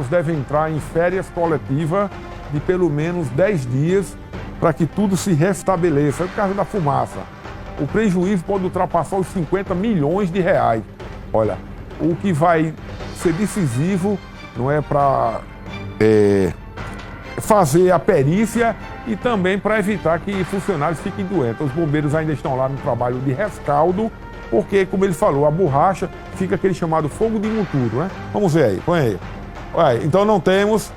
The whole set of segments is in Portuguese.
devem entrar em férias coletivas de pelo menos 10 dias para que tudo se restabeleça. Por causa da fumaça, o prejuízo pode ultrapassar os 50 milhões de reais. Olha, o que vai ser decisivo não é para fazer a perícia e também para evitar que funcionários fiquem doentes. Os bombeiros ainda estão lá no trabalho de rescaldo, porque, como ele falou, a borracha fica aquele chamado fogo de monturo, né? Vamos ver aí, põe aí. Ué, então não temos...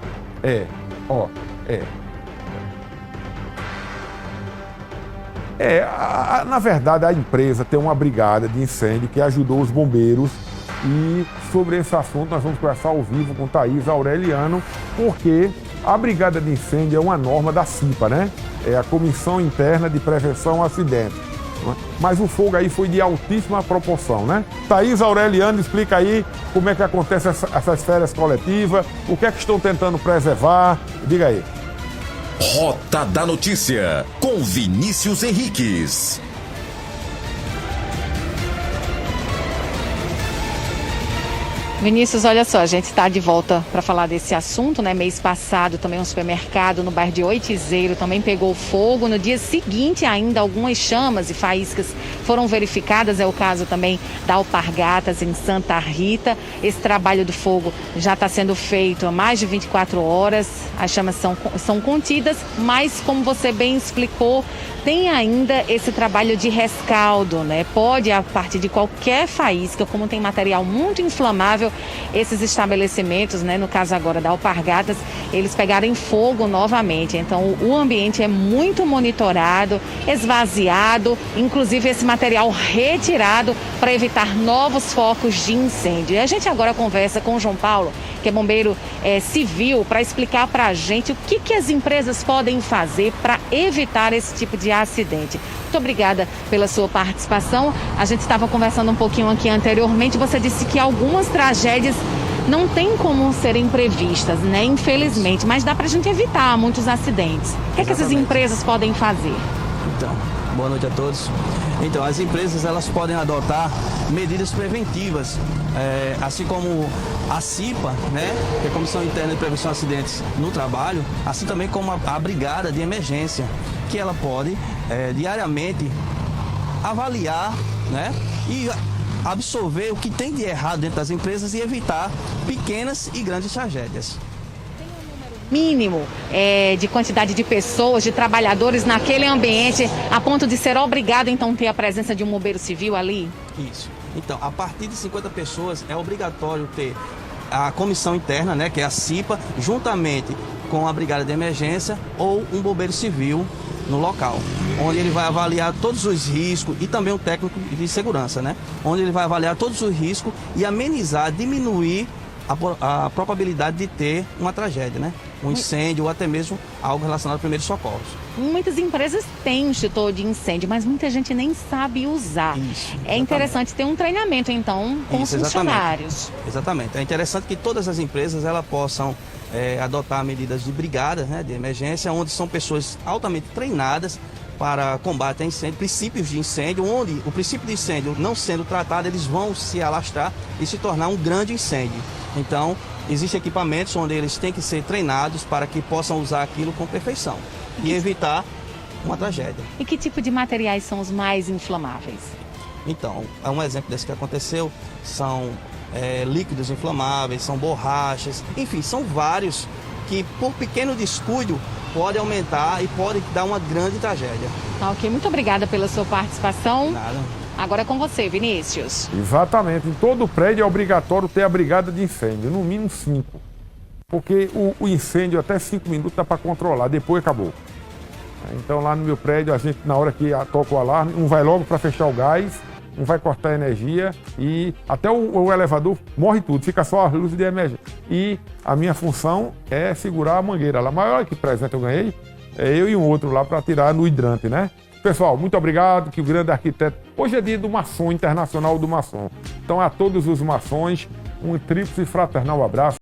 na verdade, a empresa tem uma brigada de incêndio que ajudou os bombeiros e sobre esse assunto nós vamos conversar ao vivo com Thaís Aureliano, porque a brigada de incêndio é uma norma da CIPA, né? É a Comissão Interna de Prevenção a Acidentes. Mas o fogo aí foi de altíssima proporção, né? Thaís Aureliano, explica aí como é que acontece essas férias coletivas, o que é que estão tentando preservar, diga aí. Rota da Notícia, com Vinícius Henriques. Vinícius, olha só, a gente está de volta para falar desse assunto, né? Mês passado também um supermercado no bairro de Oitizeiro também pegou fogo. No dia seguinte ainda algumas chamas e faíscas foram verificadas. É o caso também da Alpargatas em Santa Rita. Esse trabalho do fogo já está sendo feito há mais de 24 horas. As chamas são contidas, mas como você bem explicou, tem ainda esse trabalho de rescaldo, né? Pode, a partir de qualquer faísca, como tem material muito inflamável, esses estabelecimentos, né, no caso agora da Alpargatas, eles pegarem fogo novamente. Então o ambiente é muito monitorado, esvaziado, inclusive esse material retirado para evitar novos focos de incêndio. E a gente agora conversa com o João Paulo, que é bombeiro civil, para explicar para a gente o que as empresas podem fazer para evitar esse tipo de acidente. Muito obrigada pela sua participação. A gente estava conversando um pouquinho aqui anteriormente, você disse que algumas tragédias não tem como serem previstas, né? Infelizmente, mas dá para a gente evitar muitos acidentes. O que é que essas empresas podem fazer? Então, boa noite a todos. Então, as empresas elas podem adotar medidas preventivas, assim como a CIPA, né, que é a Comissão Interna de Prevenção de Acidentes no Trabalho, assim também como a Brigada de Emergência, que ela pode diariamente avaliar, né, e absorver o que tem de errado dentro das empresas e evitar pequenas e grandes tragédias. Mínimo de quantidade de pessoas, de trabalhadores naquele ambiente, a ponto de ser obrigado então a ter a presença de um bombeiro civil ali? Isso. Então, a partir de 50 pessoas é obrigatório ter a comissão interna, né, que é a CIPA, juntamente com a brigada de emergência ou um bombeiro civil no local, onde ele vai avaliar todos os riscos e também um técnico de segurança, né, onde ele vai avaliar todos os riscos e amenizar, diminuir a probabilidade de ter uma tragédia, né? Um incêndio ou até mesmo algo relacionado a primeiros socorros. Muitas empresas têm extintor de incêndio, mas muita gente nem sabe usar. Isso, é interessante ter um treinamento, então, com os funcionários. Exatamente. É interessante que todas as empresas elas possam adotar medidas de brigada, né, de emergência, onde são pessoas altamente treinadas para combate a incêndio, princípios de incêndio, onde o princípio de incêndio não sendo tratado, eles vão se alastrar e se tornar um grande incêndio. Então, existem equipamentos onde eles têm que ser treinados para que possam usar aquilo com perfeição e evitar uma tragédia. E que tipo de materiais são os mais inflamáveis? Então, um exemplo desse que aconteceu são líquidos inflamáveis, são borrachas, enfim, são vários que por pequeno descuido pode aumentar e pode dar uma grande tragédia. Ok, muito obrigada pela sua participação. Nada. Agora é com você, Vinícius. Exatamente. Em todo prédio é obrigatório ter a brigada de incêndio, no mínimo 5. Porque o incêndio até 5 minutos dá para controlar, depois acabou. Então lá no meu prédio, a gente, na hora que toca o alarme, um vai logo para fechar o gás, um vai cortar a energia e até o elevador morre tudo, fica só a luz de emergência. E a minha função é segurar a mangueira lá. Maior que presente eu ganhei, é eu e um outro lá para tirar no hidrante, né? Pessoal, muito obrigado, que o grande arquiteto... Hoje é dia do maçom, internacional do maçom. Então a todos os maçons, um tríplice fraternal abraço.